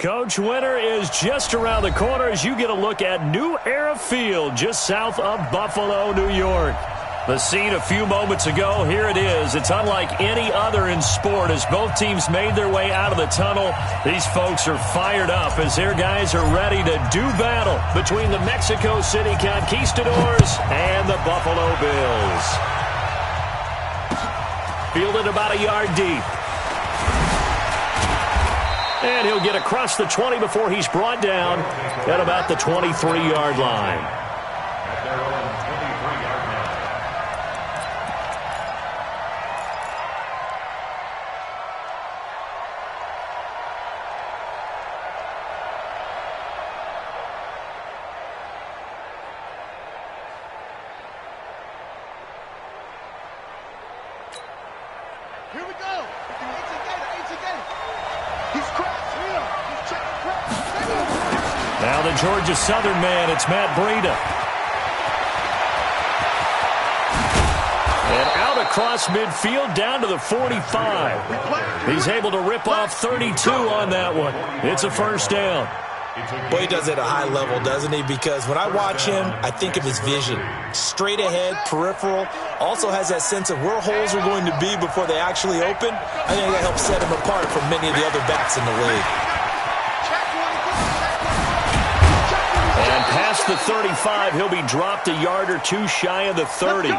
Coach, winter is just around the corner as you get a look at New Era Field just south of Buffalo, New York. The scene a few moments ago, here it is. It's unlike any other in sport as both teams made their way out of the tunnel. These folks are fired up as their guys are ready to do battle between the Mexico City Conquistadors and the Buffalo Bills. Fielded about a yard deep. And he'll get across the 20 before he's brought down at about the 23-yard line. Here we go. He's cracked. He's checking crack. Now the Georgia Southern man, it's Matt Breida. And out across midfield down to the 45. He's able to rip off 32 on that one. It's a first down. Boy, he does it at a high level, doesn't he? Because when I watch him, I think of his vision. Straight ahead, peripheral. Also has that sense of where holes are going to be before they actually open. I think that helps set him apart from many of the other backs in the league. And past the 35, he'll be dropped a yard or two shy of the 30.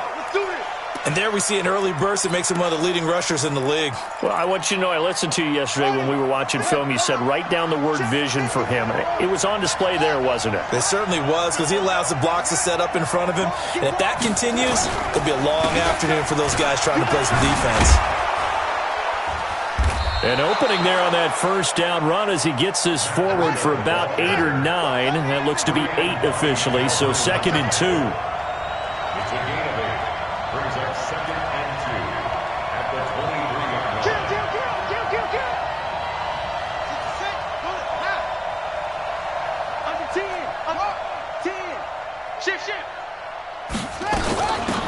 And there we see an early burst that makes him one of the leading rushers in the league. Well, I want you to know, I listened to you yesterday when we were watching film. You said write down the word vision for him. It was on display there, wasn't it? It certainly was, because he allows the blocks to set up in front of him. And if that continues, it'll be a long afternoon for those guys trying to play some defense. An opening there on that first down run as he gets this forward for about 8 or 9. That looks to be 8 officially, so 2nd and 2. It's a gain of 8. Brings up 2nd and 2 at the 23-yard line. Kill. Under 10. 10. Shift.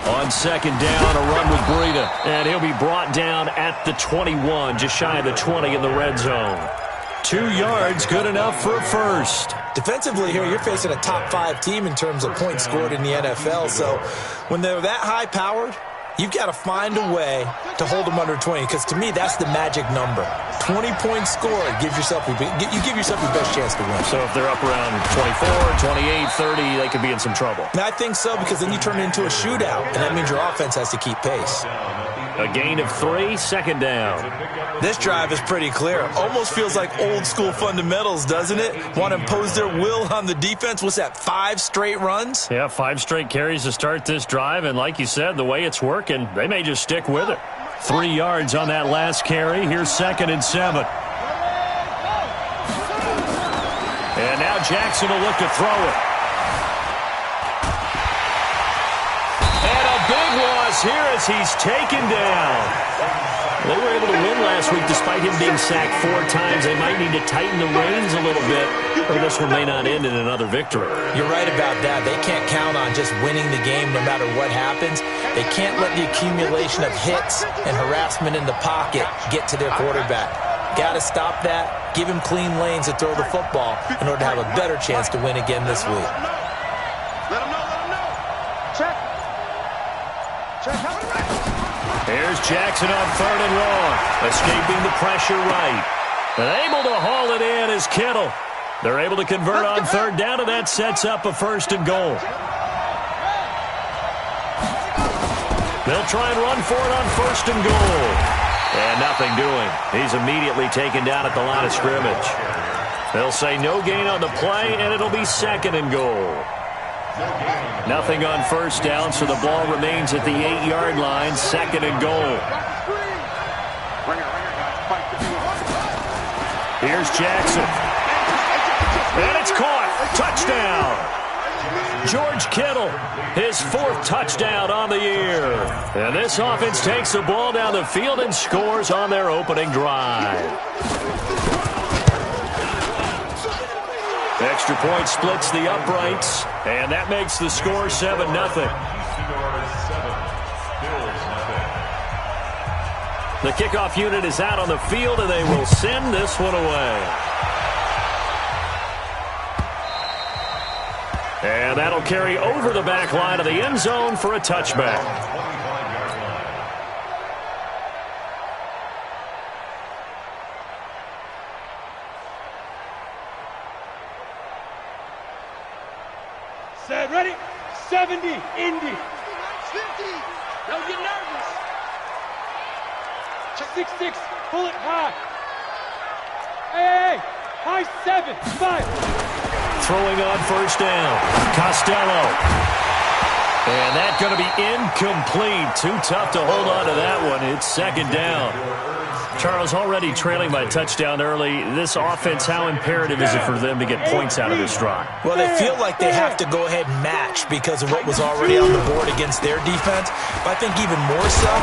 On 2nd down, a run with Breida. And he'll be brought down at the 21, just shy of the 20 in the red zone. 2 yards, good enough for a first. Defensively here, you're facing a top 5 team in terms of points scored in the NFL. So when they're that high-powered, you've got to find a way to hold them under 20, because to me, that's the magic number. 20 points scored, you give yourself your best chance to win. So if they're up around 24, 28, 30, they could be in some trouble. And I think so, because then you turn it into a shootout, and that means your offense has to keep pace. A gain of 3, 2nd down. This drive is pretty clear. Almost feels like old-school fundamentals, doesn't it? Want to impose their will on the defense. What's that, 5 straight runs? Yeah, 5 straight carries to start this drive, and like you said, the way it's working, they may just stick with it. 3 yards on that last carry. Here's 2nd and 7. And now Jackson will look to throw it. And a big loss here as he's taken down. They were able to win last week despite him being sacked 4 times. They might need to tighten the reins a little bit, or this one may not end in another victory. You're right about that. They can't count on just winning the game no matter what happens. They can't let the accumulation of hits and harassment in the pocket get to their quarterback. Got to stop that, give him clean lanes to throw the football in order to have a better chance to win again this week. Let him know. Check. Here's Jackson on 3rd and long, escaping the pressure right. And able to haul it in is Kittle. They're able to convert on 3rd down, and that sets up a 1st and goal. They'll try and run for it on 1st and goal. And nothing doing. He's immediately taken down at the line of scrimmage. They'll say no gain on the play, and it'll be 2nd and goal. Nothing on 1st down, so the ball remains at the 8-yard line, 2nd and goal. Here's Jackson. And it's caught. Touchdown. George Kittle, his 4th touchdown on the year. And this offense takes the ball down the field and scores on their opening drive. Extra point splits the uprights, and that makes the score 7-0. The kickoff unit is out on the field, and they will send this one away. And that'll carry over the back line of the end zone for a touchback. Set, ready? 70, Indy. 50. Don't get nervous. 6-6, pull it high. Hey, high 7, 5. Throwing on first down. Costello. And that's going to be incomplete. Too tough to hold on to that one. It's second down. Charles, already trailing by a touchdown early. This offense, how imperative is it for them to get points out of this drive? Well, they feel like they have to go ahead and match because of what was already on the board against their defense. But I think even more so,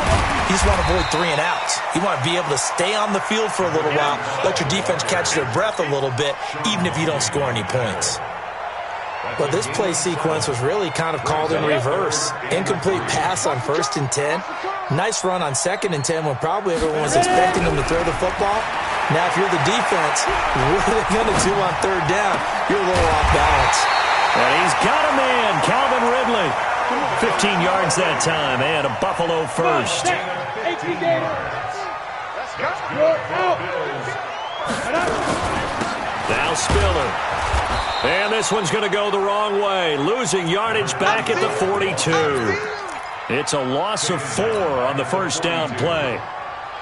you just want to avoid 3 and outs. You want to be able to stay on the field for a little while, let your defense catch their breath a little bit, even if you don't score any points. Well, this play sequence was really kind of called in reverse. Incomplete pass on 1st and 10. Nice run on 2nd and 10 when probably everyone was expecting them to throw the football. Now, if you're the defense, what are they going to do on 3rd down? You're a little off balance. And he's got a man, Calvin Ridley. 15 yards that time, and a Buffalo first. Now Spiller. And this one's going to go the wrong way. Losing yardage back at the 42. It's a loss of 4 on the first down play.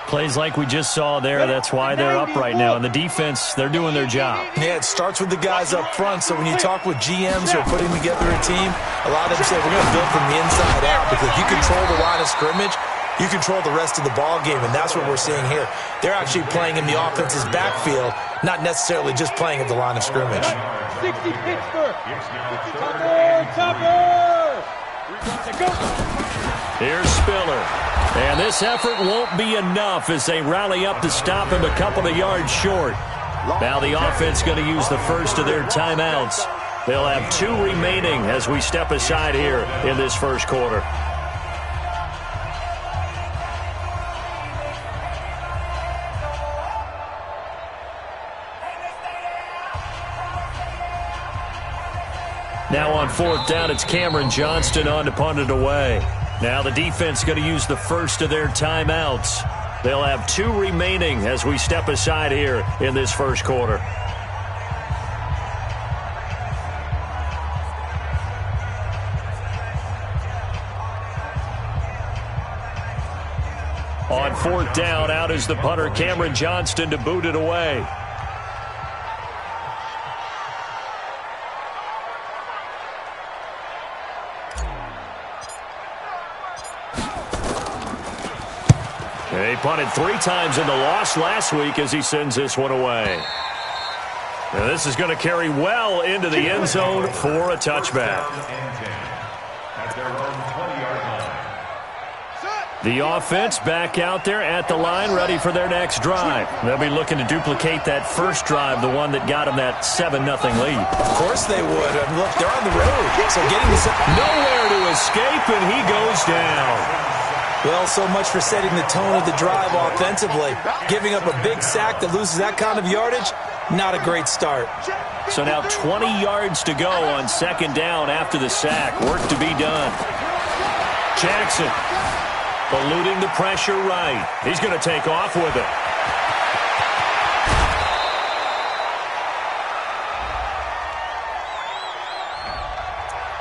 Plays like we just saw there, that's why they're up right now. And the defense, they're doing their job. Yeah, it starts with the guys up front. So when you talk with GMs who are putting together a team, a lot of them say, we're going to build from the inside out. Because if you control the line of scrimmage, you control the rest of the ball game, and that's what we're seeing here. They're actually playing in the offense's backfield, not necessarily just playing at the line of scrimmage. 60 Pittsburgh. Cover. Here's Spiller. And this effort won't be enough as they rally up to stop him a couple of yards short. Now the offense going to use the first of their timeouts. They'll have 2 remaining as we step aside here in this first quarter. Now on 4th down, it's Cameron Johnston on to punt it away. Now the defense going to use the first of their timeouts. They'll have 2 remaining as we step aside here in this first quarter. On 4th down, out is the punter, Cameron Johnston, to boot it away. He punted 3 times in the loss last week as he sends this one away. Now this is going to carry well into the end zone for a touchback. The offense back out there at the line, ready for their next drive. They'll be looking to duplicate that first drive, the one that got them that 7-0 lead. Of course they would. And look, they're on the road. So getting this nowhere to escape, and he goes down. Well, so much for setting the tone of the drive offensively. Giving up a big sack that loses that kind of yardage, not a great start. So now 20 yards to go on 2nd down after the sack. Work to be done. Jackson eluding the pressure right. He's going to take off with it.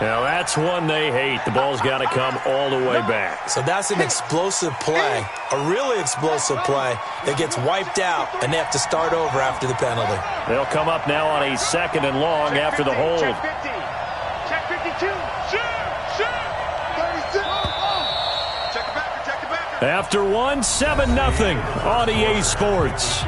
Now that's one they hate. The ball's got to come all the way back. So that's an explosive play, a really explosive play that gets wiped out, and they have to start over after the penalty. They'll come up now on a 2nd and long after the hold. Check 52. Shoot. 36. Check the backer. After one, 7-0 on EA Sports.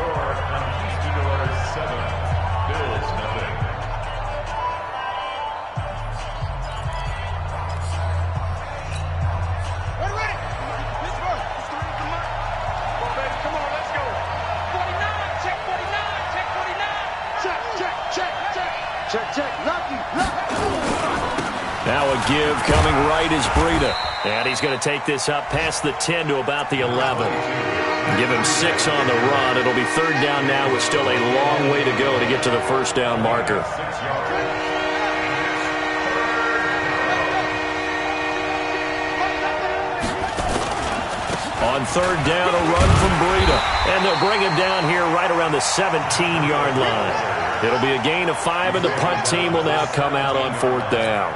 Now a give coming right is Breida. And he's going to take this up past the 10 to about the 11. Give him 6 on the run. It'll be 3rd down now with still a long way to go to get to the first down marker. On third down, a run from Breida. And they'll bring him down here right around the 17-yard line. It'll be a gain of 5, and the punt team will now come out on fourth down.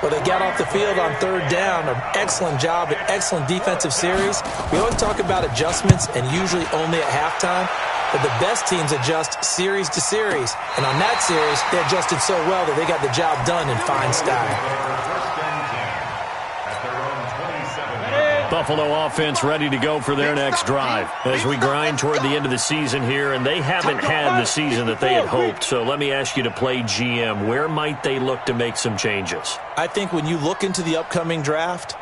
Well, they got off the field on third down. An excellent job, an excellent defensive series. We always talk about adjustments, and usually only at halftime. But the best teams adjust series to series. And on that series, they adjusted so well that they got the job done in fine style. Buffalo offense ready to go for their next drive as we grind toward the end of the season here, and they haven't had the season that they had hoped. So let me ask you to play GM. Where might they look to make some changes? I think when you look into the upcoming draft,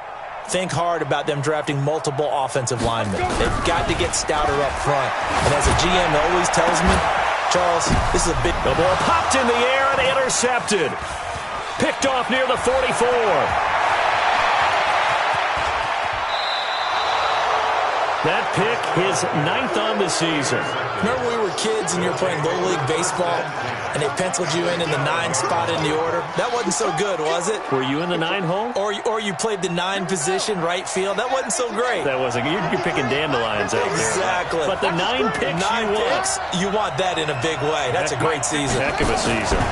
think hard about them drafting multiple offensive linemen. They've got to get stouter up front. And as a GM always tells me, Charles, this is a big... The ball popped in the air and intercepted. Picked off near the 44. That pick, his 9th on the season. Remember we were kids and you were playing Little League Baseball and they penciled you in the 9 spot in the order? That wasn't so good, was it? Were you in the 9 hole? Or you played the 9 position, right field? That wasn't so great. That wasn't. You're picking dandelions out there. Exactly. But the 9 picks you want that in a big way. That's a great season. Heck of a season.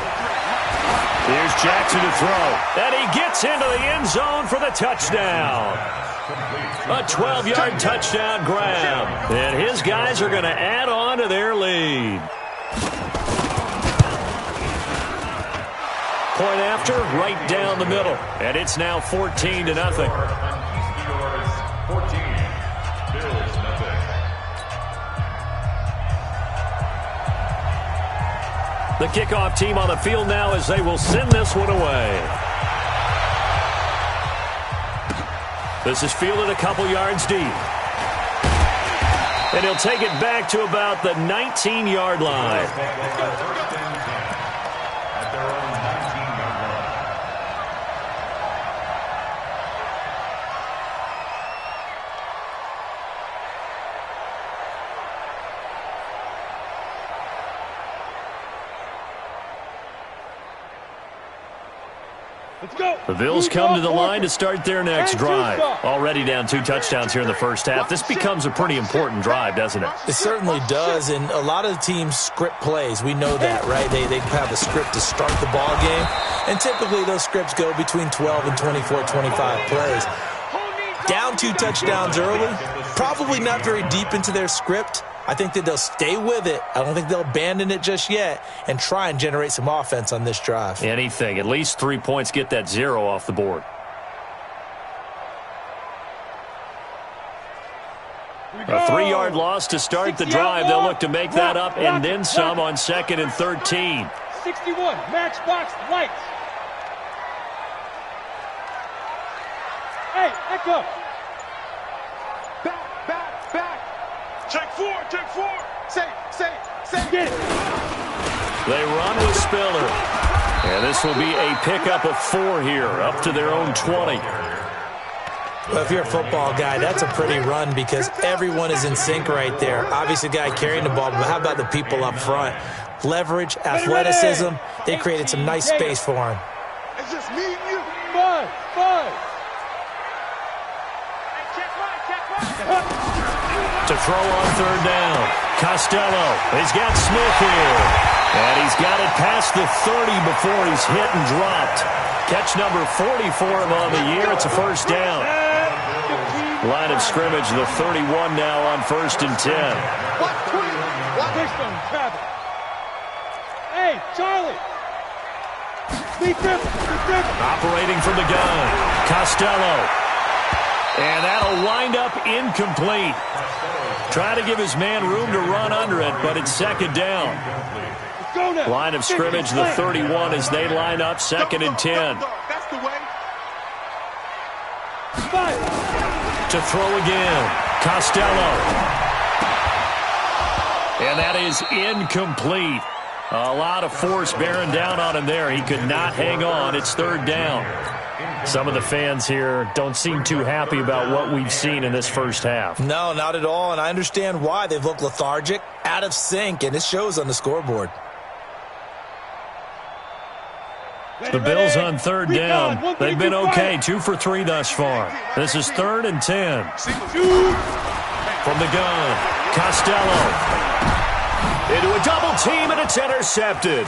Here's Jackson to throw. And he gets into the end zone for the touchdown. A 12-yard touchdown grab. And his guys are going to add on to their lead. Point after, right down the middle. And it's now 14-0. Conquistadors 14, Bills nothing. The kickoff team on the field now as they will send this one away. This is fielded a couple yards deep. And he'll take it back to about the 19-yard line. At their own 19-yard line. Let's go. The Bills come to the line to start their next drive. Already down 2 touchdowns here in the first half. This becomes a pretty important drive, doesn't it? It certainly does, and a lot of the teams script plays. We know that, right? They have a script to start the ball game, and typically those scripts go between 12 and 24, 25 plays. Down 2 touchdowns early, probably not very deep into their script. I think that they'll stay with it. I don't think they'll abandon it just yet and try and generate some offense on this drive. Anything. At least 3 points, get that 0 off the board. A 3-yard loss to start the drive. They'll look to make that up and then some on 2nd and 13. 61, matchbox lights. Hey, echo. Back. Check 4. Say. Get it. They run with Spiller. And this will be a pickup of 4 here, up to their own 20. Well, if you're a football guy, that's a pretty run because everyone is in sync right there. Obviously, the guy carrying the ball, but how about the people up front? Leverage, athleticism, they created some nice space for him. It's just me and you. Five. To throw on 3rd down. Costello. He's got Smith here. And he's got it past the 30 before he's hit and dropped. Catch number 44 on the year. It's a first down. Line of scrimmage, the 31 now on 1st and 10. Hey, Charlie. Operating from the gun. Costello. And that'll wind up incomplete. Trying to give his man room to run under it, but it's 2nd down. Line of scrimmage, the 31 as they line up 2nd and 10. That's the way. To throw again. Costello. And that is incomplete. A lot of force bearing down on him there. He could not hang on. It's 3rd down. Some of the fans here don't seem too happy about what we've seen in this first half. No, not at all, and I understand why. They've looked lethargic, out of sync, and it shows on the scoreboard. The Bills on third down. They've been okay, 2 for 3 thus far. This is 3rd and 10. From the gun, Costello. Into a double team, and it's intercepted.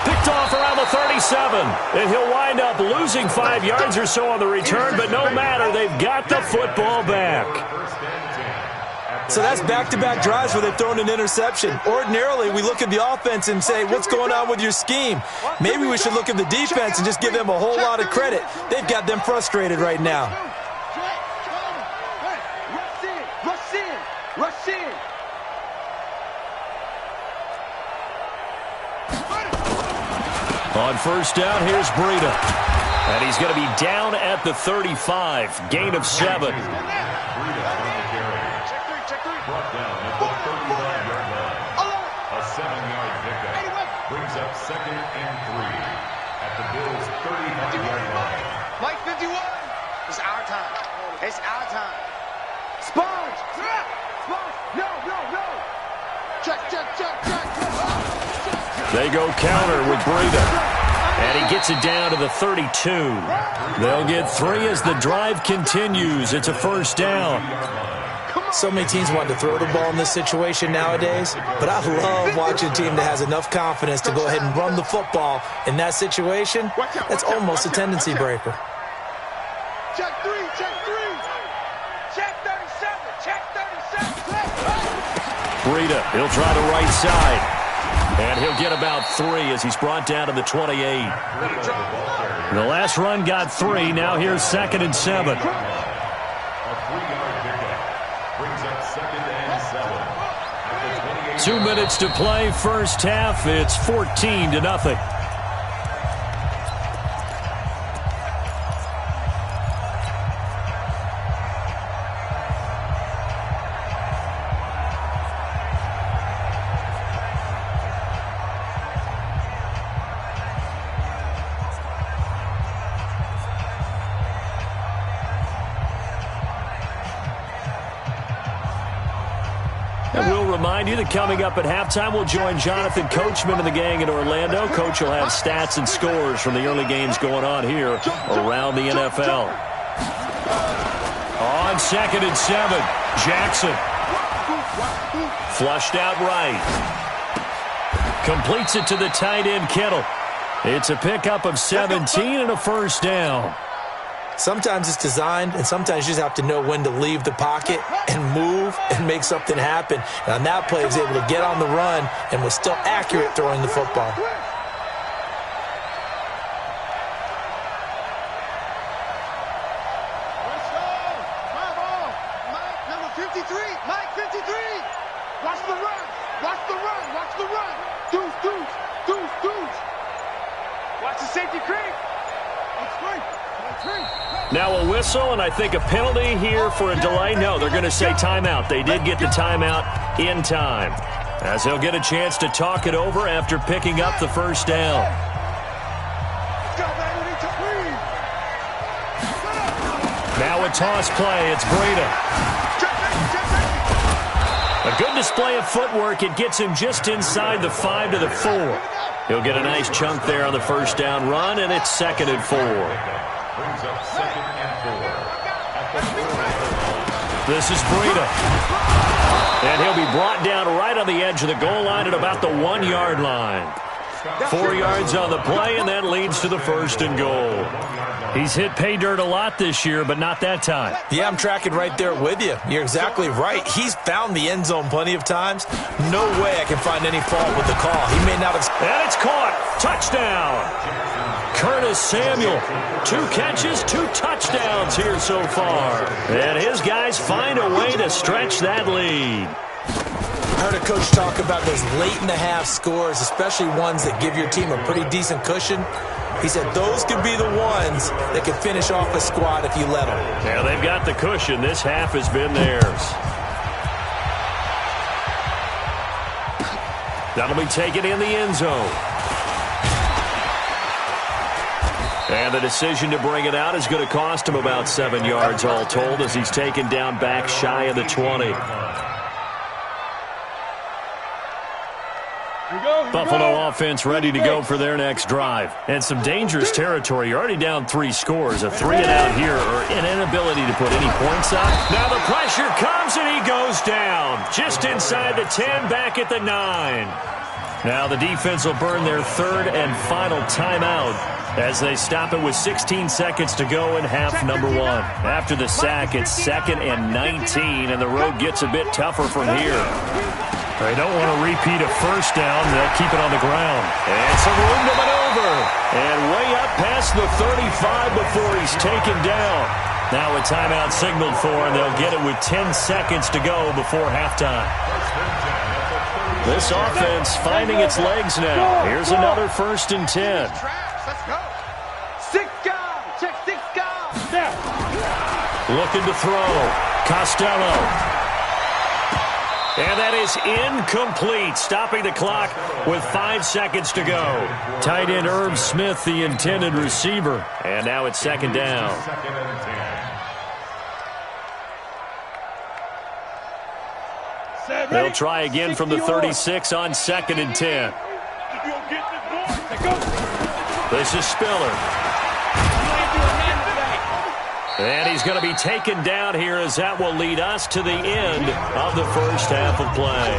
Picked off around the 37, and he'll wind up losing 5 yards or so on the return, but no matter, they've got the football back. So that's back-to-back drives where they've thrown an interception. Ordinarily, we look at the offense and say, what's going on with your scheme? Maybe we should look at the defense and just give them a whole lot of credit. They've got them frustrated right now. Rush in. On first down, here's Breida. And he's going to be down at the 35. Gain of 7. Brought down at the 35-yard line. A 7-yard pickup brings up 2nd and 3 at the Bills' 35-yard line. Mike 51. It's our time. It's our time. Sponge. Sponge. No. Check. They go counter with Breida. And he gets it down to the 32. They'll get 3 as the drive continues. It's a first down. So many teams want to throw the ball in this situation nowadays, but I love watching a team that has enough confidence to go ahead and run the football in that situation. That's almost a tendency breaker. Check 3. Check 37. Breida, he'll try the right side. And he'll get about 3 as he's brought down to the 28. The last run got 3. Now here's 2nd and 7. A 3-yard pickup brings up 2nd and 7 at the 28. 2 minutes to play, first half. It's 14-0. And we'll remind you that coming up at halftime, we'll join Jonathan Coachman and the gang in Orlando. Coach will have stats and scores from the early games going on here around the NFL. On 2nd and 7, Jackson. Flushed out right. Completes it to the tight end, Kittle. It's a pickup of 17 and a first down. Sometimes it's designed, and sometimes you just have to know when to leave the pocket and move and make something happen. And on that play, he was able to get on the run and was still accurate throwing the football. Let's go. My ball. Mike, number 53. Mike 53. Watch the run. Deuce. Watch the safety creep. It's free. Now a whistle, and I think a penalty here for a delay. No, they're going to say timeout. They did get the timeout in time, as they'll get a chance to talk it over after picking up the first down. Now a toss play. It's Breida. A good display of footwork. It gets him just inside the 5 to the 4. He'll get a nice chunk there on the first down run, and it's 2nd and 4. Brings up 2nd and 4 at the 4. This is Breida. And he'll be brought down right on the edge of the goal line at about the 1-yard line. 4 yards on the play, and that leads to the 1st and goal. He's hit pay dirt a lot this year, but not that time. Yeah, I'm tracking right there with you. You're exactly right. He's found the end zone plenty of times. No way I can find any fault with the call. He may not have... And it's caught. Touchdown. Curtis Samuel. 2 catches, 2 touchdowns here so far. And his guys find a way to stretch that lead. I heard a coach talk about those late-in-the-half scores, especially ones that give your team a pretty decent cushion. He said those could be the ones that could finish off a squad if you let them. Yeah, they've got the cushion. This half has been theirs. That'll be taken in the end zone. And the decision to bring it out is going to cost him about 7 yards all told as he's taken down back shy of the 20. Here Buffalo offense ready to go for their next drive. And some dangerous territory. You're already down 3 scores. A 3-and-out here or an inability to put any points up. Now the pressure comes and he goes down. Just inside the 10, back at the 9. Now the defense will burn their 3rd and final timeout as they stop it with 16 seconds to go in half number 1. After the sack, it's 2nd and 19, and the road gets a bit tougher from here. They don't want to repeat a first down. They'll keep it on the ground. And some room to maneuver. And way up past the 35 before he's taken down. Now a timeout signaled for, and they'll get it with 10 seconds to go before halftime. This offense finding its legs now. Here's another 1st and 10. Let's go. 6 guys. Check 6 guys. Looking to throw. Costello. And that is incomplete, stopping the clock with 5 seconds to go. Tight end Irv Smith, the intended receiver. And now it's 2nd down. They'll try again from the 36 on 2nd and 10. This is Spiller. And he's going to be taken down here as that will lead us to the end of the first half of play.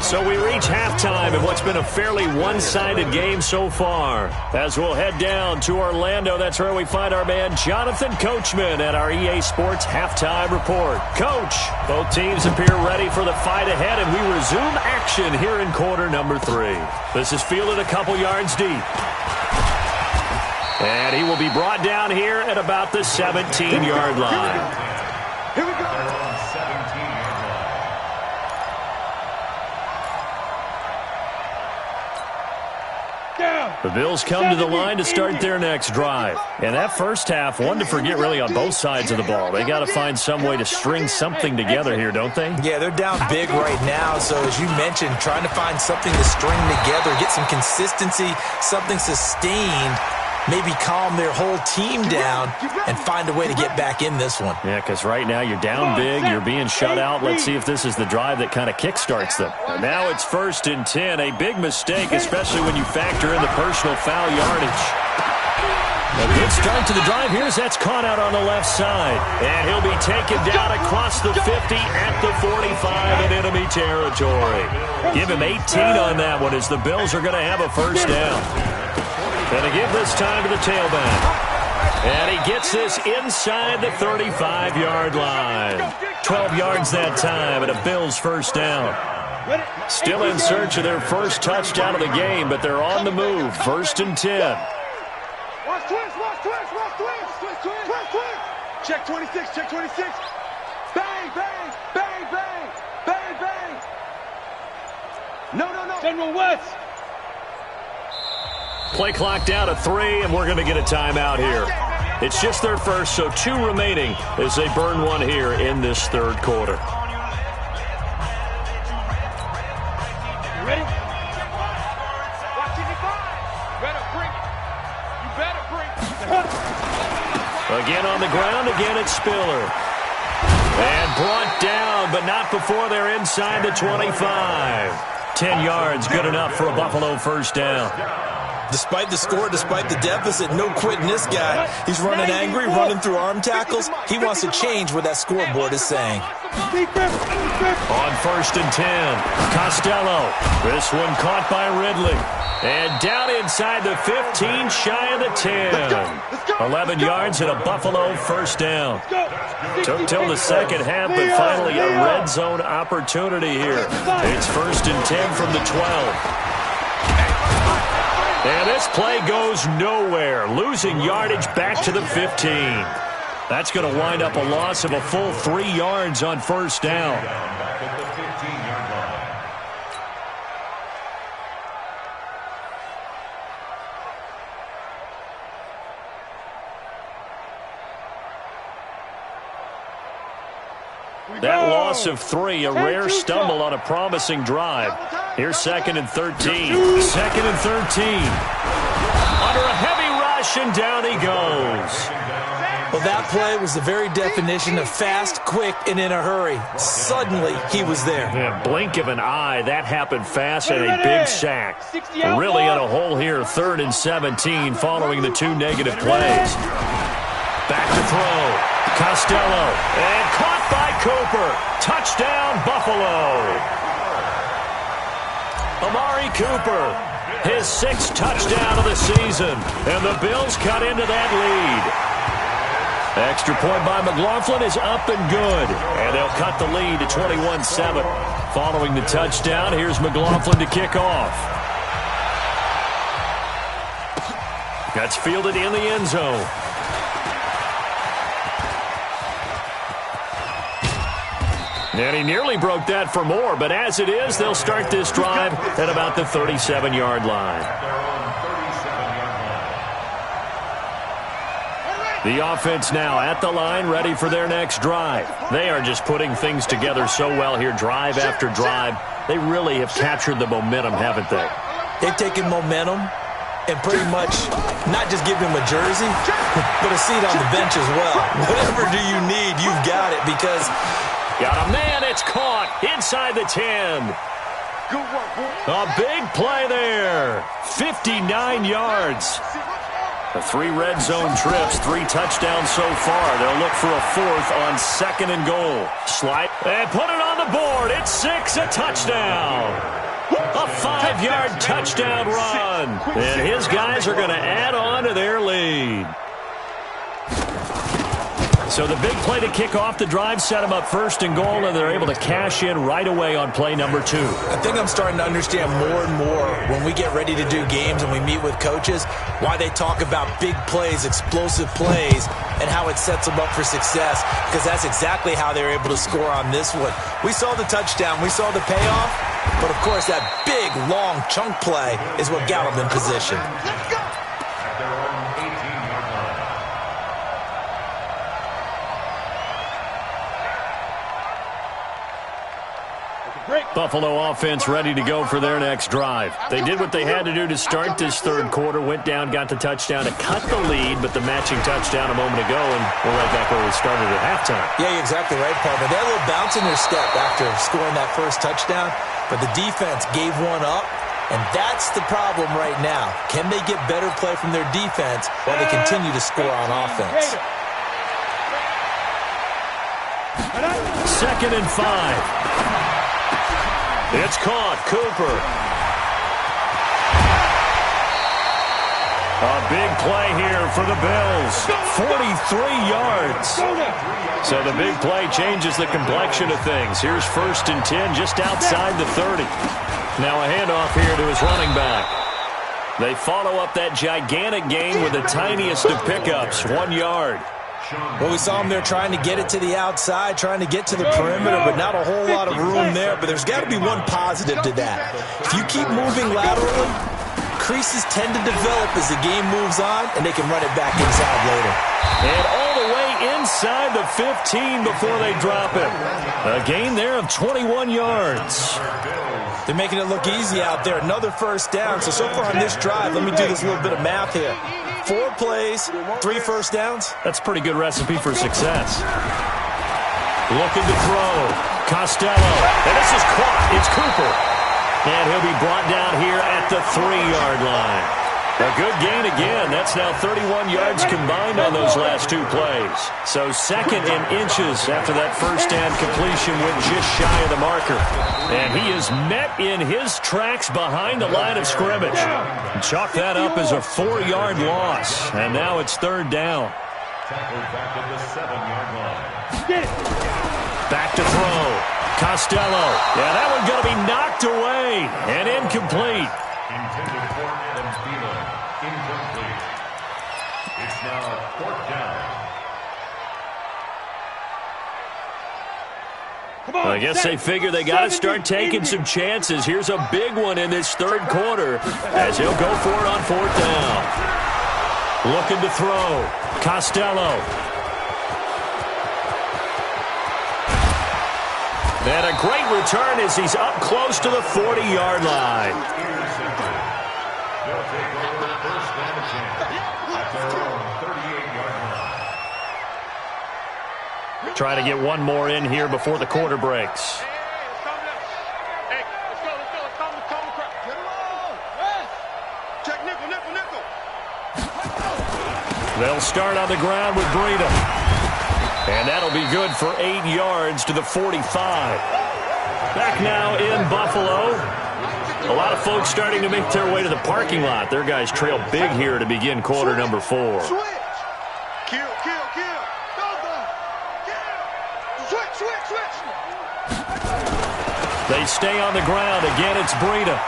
So we reach halftime in what's been a fairly one-sided game so far. As we'll head down to Orlando, that's where we find our man Jonathan Coachman at our EA Sports Halftime Report. Coach, both teams appear ready for the fight ahead, and we resume action here in quarter number 3. This is fielded a couple yards deep. And he will be brought down here at about the 17-yard line. Here we go. The Bills come to the line to start their next drive. And that first half, one to forget really on both sides of the ball. They got to find some way to string something together here, don't they? Yeah, they're down big right now. So as you mentioned, trying to find something to string together, get some consistency, something sustained, maybe calm their whole team down and find a way to get back in this one. Yeah, because right now you're down big, you're being shut out. Let's see if this is the drive that kind of kickstarts them. And now it's 1st and 10, a big mistake, especially when you factor in the personal foul yardage. A good start to the drive. That's caught out on the left side. And he'll be taken down across the 50 at the 45 in enemy territory. Give him 18 on that one as the Bills are going to have a first down. And to give this time to the tailback. And he gets this inside the 35-yard line. 12 yards that time and a Bills first down. Still in search of their first touchdown of the game, but they're on the move. 1st and 10. Watch twist. Check 26, check 26. Bang, bang, bang, bang, bang, bang. No. General West. Play clock down to 3, and we're going to get a timeout here. It's just their first, so 2 remaining as they burn one here in this 3rd quarter. You ready? Watch 55. Better bring it. You better bring it. Again on the ground, again it's Spiller. And brought down, but not before they're inside the 25. 10 yards, good enough for a Buffalo first down. Despite the score, despite the deficit, no quitting this guy. He's running angry, running through arm tackles. He wants to change what that scoreboard is saying. On 1st and 10, Costello. This one caught by Ridley. And down inside the 15, shy of the 10. 11 yards and a Buffalo first down. Took till the second half, but finally a red zone opportunity here. It's 1st and 10 from the 12. And this play goes nowhere, losing yardage back to the 15. That's going to wind up a loss of a full 3 yards on first down. That loss of 3, a rare stumble on a promising drive. Here's 2nd and 13. 2nd and 13. Under a heavy rush, and down he goes. Well, that play was the very definition of fast, quick, and in a hurry. Suddenly, he was there. Yeah, blink of an eye. That happened fast and a big sack. Really in a hole here, 3rd and 17 following the 2 negative plays. Back to throw. Costello. And caught by Cooper. Touchdown, Buffalo. Amari Cooper. His 6th touchdown of the season. And the Bills cut into that lead. Extra point by McLaughlin is up and good. And they'll cut the lead to 21-7. Following the touchdown, here's McLaughlin to kick off. That's fielded in the end zone. And he nearly broke that for more, but as it is, they'll start this drive at about the 37-yard line. The offense now at the line, ready for their next drive. They are just putting things together so well here, drive after drive. They really have captured the momentum, haven't they? They've taken momentum and pretty much not just give him a jersey, but a seat on the bench as well. Whatever do you need, you've got it because... Got a man, it's caught inside the 10. A big play there. 59 yards. The 3 red zone trips, 3 touchdowns so far. They'll look for a 4th on 2nd and goal. Slide and put it on the board. It's 6, a touchdown. A 5-yard touchdown run. And his guys are going to add on to their lead. So the big play to kick off the drive set them up 1st and goal, and they're able to cash in right away on play number 2. I think I'm starting to understand more and more when we get ready to do games and we meet with coaches why they talk about big plays, explosive plays, and how it sets them up for success, because that's exactly how they're able to score on this one. We saw the touchdown. We saw the payoff. But, of course, that big, long chunk play is what got them in position. Buffalo offense ready to go for their next drive. They did what they had to do to start this 3rd quarter, went down, got the touchdown to cut the lead, but the matching touchdown a moment ago, and we're right back where we started at halftime. Yeah, you're exactly right, partner. They had a little bounce in their step after scoring that first touchdown, but the defense gave one up, and that's the problem right now. Can they get better play from their defense while they continue to score on offense? 2nd and 5. It's caught. Cooper. A big play here for the Bills. 43 yards. So the big play changes the complexion of things. Here's 1st and 10 just outside the 30. Now a handoff here to his running back. They follow up that gigantic gain with the tiniest of pickups, 1 yard. Well, we saw him there trying to get it to the outside, trying to get to the perimeter, but not a whole lot of room there. But there's got to be one positive to that. If you keep moving laterally, creases tend to develop as the game moves on, and they can run it back inside later. And all the way inside the 15 before they drop it. A gain there of 21 yards. They're making it look easy out there. Another 1st down. So far on this drive, let me do this little bit of math here. 4 plays, 3 1st downs. That's a pretty good recipe for success. Looking to throw. Costello. And this is caught. It's Cooper. And he'll be brought down here at the 3-yard line. A good gain again. That's now 31 yards combined on those last 2 plays. So 2nd and inches after that 1st down completion went just shy of the marker. And he is met in his tracks behind the line of scrimmage. Chalk that up as a 4-yard loss. And now it's 3rd down. Back at the 7-yard line. Back to throw. Costello. Yeah, that one's going to be knocked away and incomplete. Intended for Adam Thielen. Incomplete. It's now 4th down. I guess they figure they got to start taking some chances. Here's a big one in this 3rd quarter as he'll go for it on 4th down. Looking to throw. Costello. And a great return as he's up close to the 40-yard line. They'll take over 1st and 10 at their own 38-yard line. Try to get one more in here before the quarter breaks. They'll start on the ground with Breida. And that'll be good for 8 yards to the 45. Back now in Buffalo. A lot of folks starting to make their way to the parking lot. Their guys trail big here to begin quarter number 4. Switch. Kill. Switch. They stay on the ground. Again, it's Breida.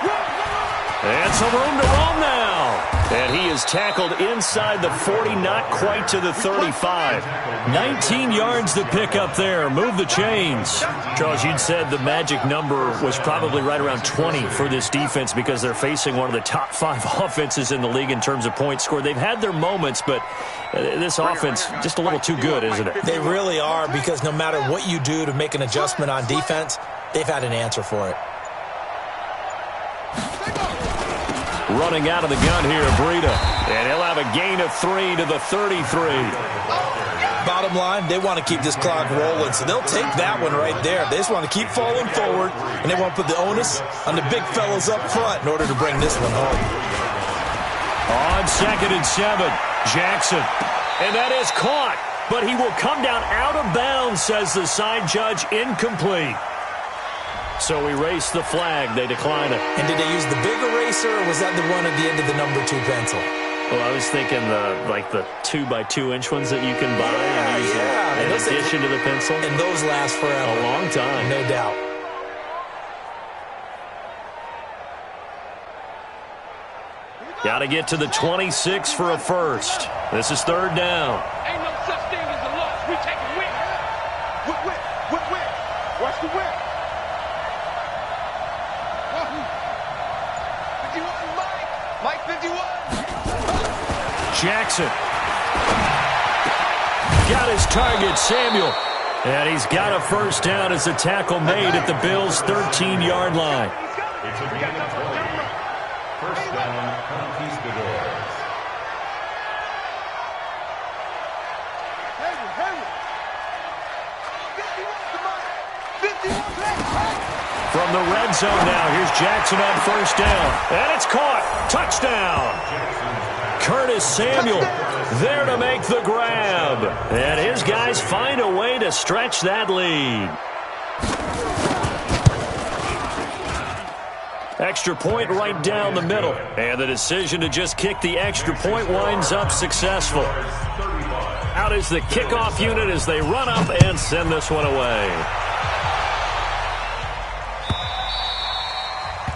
And some room to roam now. And he is tackled inside the 40, not quite to the 35. 19 yards to pick up there. Move the chains. Charles, you'd said the magic number was probably right around 20 for this defense because they're facing one of the top 5 offenses in the league in terms of points scored. They've had their moments, but this offense just a little too good, isn't it? They really are, because no matter what you do to make an adjustment on defense, they've had an answer for it. Running out of the gun here, Breida. And he'll have a gain of 3 to the 33. Bottom line, they want to keep this clock rolling, so they'll take that one right there. They just want to keep falling forward, and they want to put the onus on the big fellas up front in order to bring this one home. On 2nd and 7, Jackson. And that is caught, but he will come down out of bounds, says the side judge, incomplete. So erase the flag. They decline it. And did they use the big eraser, or was that the one at the end of the number 2 pencil? Well, I was thinking the 2x2-inch ones that you can buy in addition to the pencil. And those last forever. A long time. No doubt. Got to get to the 26 for a first. This is 3rd down. Ain't no such thing as a loss. We take a win. Whip. Watch the whip. 51, Mike 51. Jackson. Got his target, Samuel. And he's got a first down as a tackle made at the Bills' 13-yard line. It's a gain of 20. First down, Conquistadors. From the red zone now, here's Jackson on first down. And it's caught. Touchdown. Curtis Samuel there to make the grab. And his guys find a way to stretch that lead. Extra point right down the middle. And the decision to just kick the extra point winds up successful. Out is the kickoff unit as they run up and send this one away.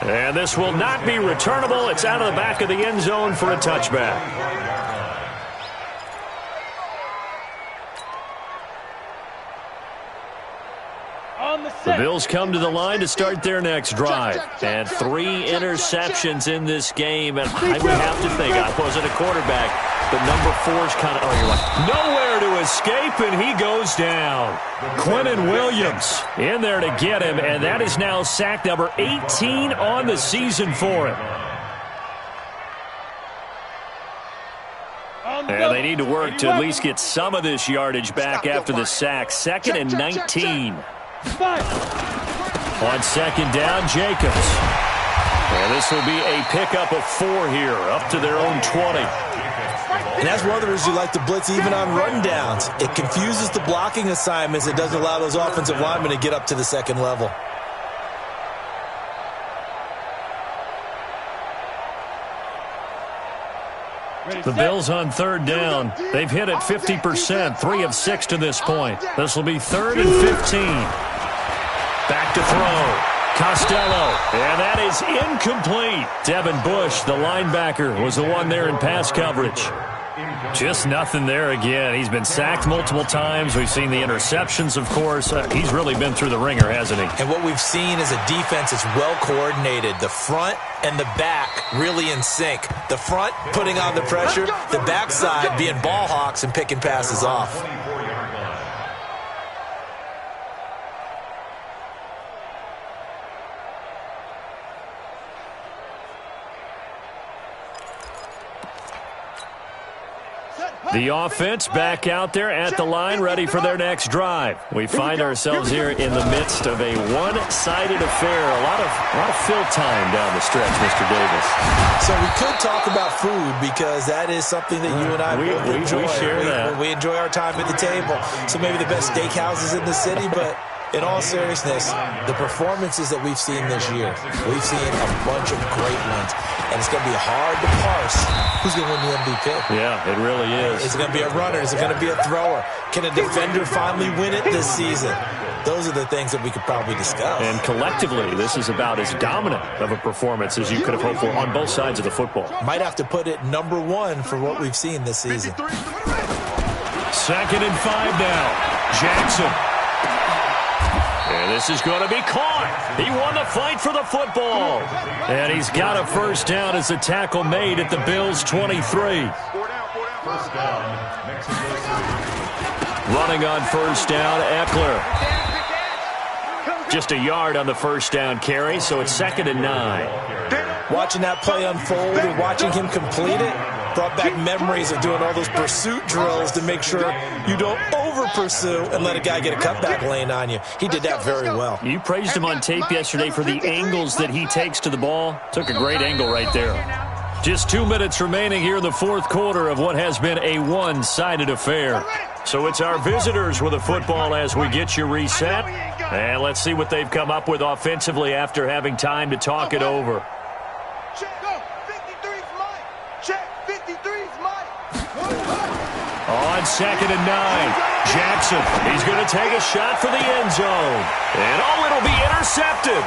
And this will not be returnable. It's out of the back of the end zone for a touchback. The Bills come to the line to start their next drive. And 3 interceptions in this game. And I would have to think, I wasn't a quarterback, but number 4's kind of, you're like, nowhere to escape, and he goes down. Quinnen Williams in there to get him, and that is now sack number 18 on the season for him. And they need to work to at least get some of this yardage back after the sack. 2nd and 19. On 2nd down, Jacobs. And this will be a pickup of 4 here, up to their own 20. And that's one of the reasons you like to blitz even on rundowns. It confuses the blocking assignments. It doesn't allow those offensive linemen to get up to the 2nd level. The Bills on 3rd down. They've hit it 50%, 3 of 6 to this point. This will be 3rd and 15. Back to throw. Costello. And that is incomplete. Devin Bush, the linebacker, was the one there in pass coverage. Just nothing there again. He's been sacked multiple times. We've seen the interceptions, of course. He's really been through the ringer, hasn't he? And what we've seen is a defense that's well coordinated. The front and the back really in sync. The front putting on the pressure, the backside being ball hawks and picking passes off. The offense back out there at the line, ready for their next drive. We find ourselves here in the midst of a one-sided affair. A lot of fill time down the stretch, Mr. Davis. So we could talk about food because that is something that you and I both enjoy. We share that. We enjoy our time at the table. So maybe the best steakhouses in the city, but in all seriousness, the performances that we've seen this year, we've seen a bunch of great ones. And it's going to be hard to parse who's going to win the MVP. Yeah, it really is. Is it going to be a runner? Is it going to be a thrower? Can a defender finally win it this season? Those are the things that we could probably discuss. And collectively, this is about as dominant of a performance as you could have hoped for on both sides of the football. Might have to put it number one for what we've seen this season. 2nd and 5 now. Jackson. And this is going to be caught. He won the fight for the football. And he's got a first down as the tackle made at the Bills' 23. First down, Mexico City. Running on first down, Eckler. Just a yard on the first down carry, so it's 2nd and 9. Watching that play unfold and watching him complete it brought back memories of doing all those pursuit drills to make sure you don't over-pursue and let a guy get a cutback lane on you. He did that very well. You praised him on tape yesterday for the angles that he takes to the ball. Took a great angle right there. Just 2 minutes remaining here in the fourth quarter of what has been a one-sided affair. So it's our visitors with the football as we get you reset. And let's see what they've come up with offensively after having time to talk it over. On 2nd and 9, Jackson. He's going to take a shot for the end zone. And it'll be intercepted.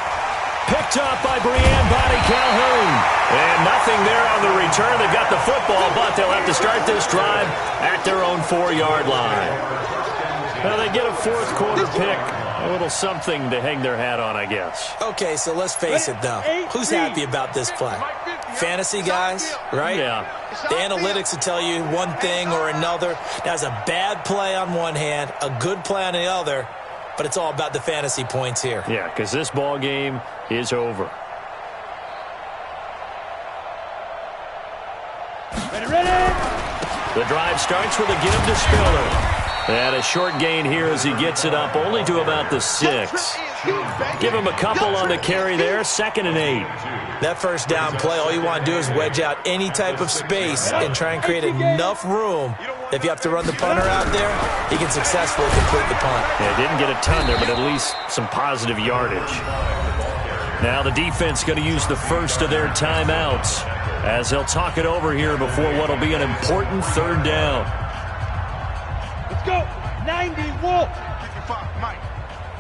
Picked up by Brianne Bonnie Calhoun. And nothing there on the return. They've got the football, but they'll have to start this drive at their own 4-yard line. Now they get a fourth quarter pick. A little something to hang their hat on, I guess. Okay, so let's face it, though. Who's happy about this play? Fantasy guys, right? Yeah. The analytics will tell you one thing or another. That's a bad play on one hand, a good play on the other, but it's all about the fantasy points here. Yeah, because this ball game is over. Ready? The drive starts with a give to Spiller. And a short gain here as he gets it up only to about the 6. Give him a couple on the carry there, 2nd and 8. That first down play, all you want to do is wedge out any type of space and try and create enough room. If you have to run the punter out there, he can successfully complete the punt. Yeah, didn't get a ton there, but at least some positive yardage. Now the defense going to use the first of their timeouts as they'll talk it over here before what will be an important 3rd down. Let's go. 90, Wolf. 55, Mike.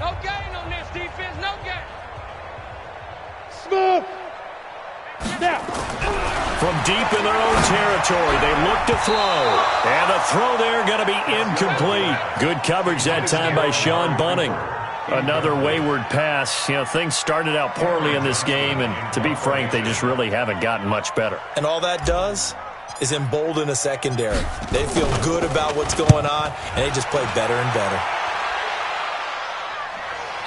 No gain on this defense. No gain. Smooth. Now. From deep in their own territory, they look to throw. And the throw there going to be incomplete. Good coverage that time by Sean Bunning. Another wayward pass. You know, things started out poorly in this game, and to be frank, they just really haven't gotten much better. And all that does is embolden a secondary. They feel good about what's going on, and they just play better and better.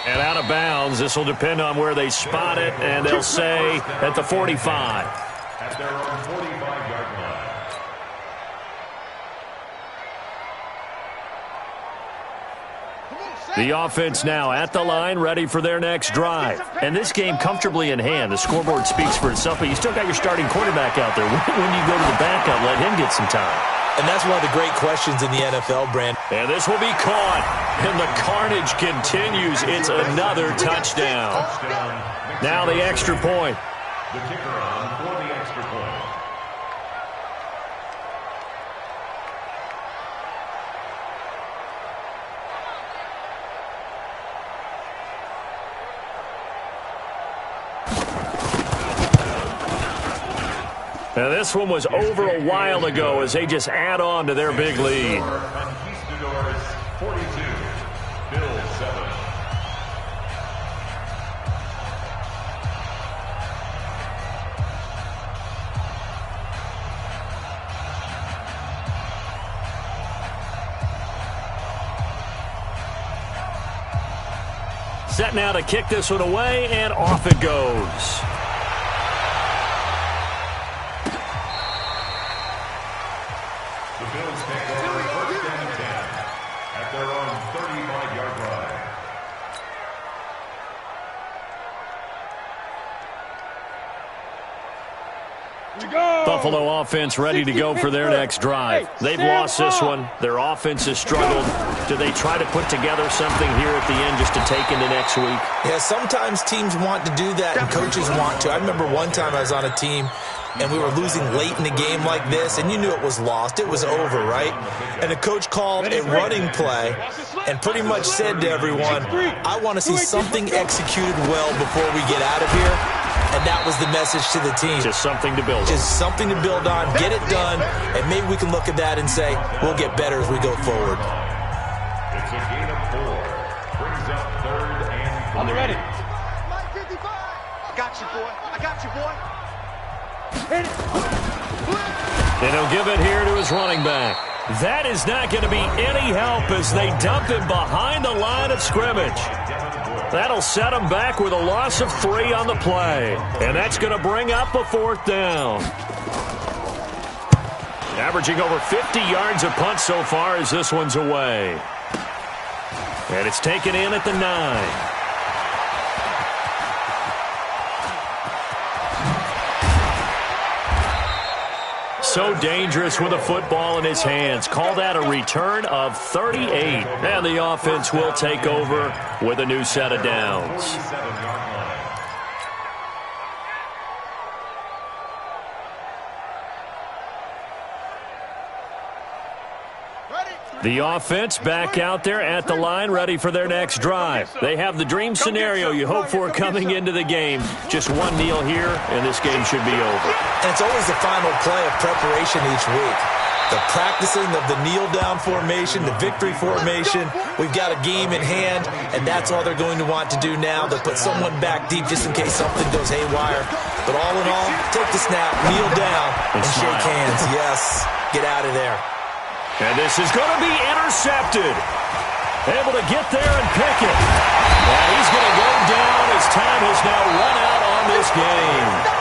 And out of bounds, this will depend on where they spot it, and they'll say at the 45. At their own 45-yard line. The offense now at the line, ready for their next drive. And this game comfortably in hand. The scoreboard speaks for itself, but you still got your starting quarterback out there. When do you go to the backup, let him get some time? And that's one of the great questions in the NFL, Brand. And this will be caught. And the carnage continues. It's another touchdown. Now the extra point. The kicker on for the extra point. Now this one was over a while ago as they just add on to their big lead. Conquistadors 42, Bills 7. Set now to kick this one away, and off it goes. The Bills take Buffalo offense ready to go for their next drive. They've lost this one. Their offense has struggled. Do they try to put together something here at the end just to take into next week? Yeah, sometimes teams want to do that and coaches want to. I remember one time I was on a team and we were losing late in the game like this, and you knew it was lost. It was over, right? And the coach called a running play and pretty much said to everyone, I want to see something executed well before we get out of here. And that was the message to the team. Just something to build on. Just something to build on, get it done, and maybe we can look at that and say, we'll get better as we go forward. It's a gain of 4. Brings up 3rd and 3. On the ready. Mike 55. I got you, boy. I got you, boy. Hit it. And he'll give it here to his running back. That is not going to be any help as they dump him behind the line of scrimmage. That'll set him back with a loss of 3 on the play. And that's going to bring up a 4th down. Averaging over 50 yards a punt so far as this one's away. And it's taken in at the 9. So dangerous with a football in his hands. Call that a return of 38. And the offense will take over with a new set of downs. The offense back out there at the line, ready for their next drive. They have the dream scenario you hope for coming into the game. Just one kneel here, and this game should be over. And it's always the final play of preparation each week. The practicing of the kneel-down formation, the victory formation. We've got a game in hand, and that's all they're going to want to do now. They'll put someone back deep just in case something goes haywire. But all in all, take the snap, kneel down, and shake hands. Yes, get out of there. And this is going to be intercepted. Able to get there and pick it. And he's going to go down as time has now run out on this game.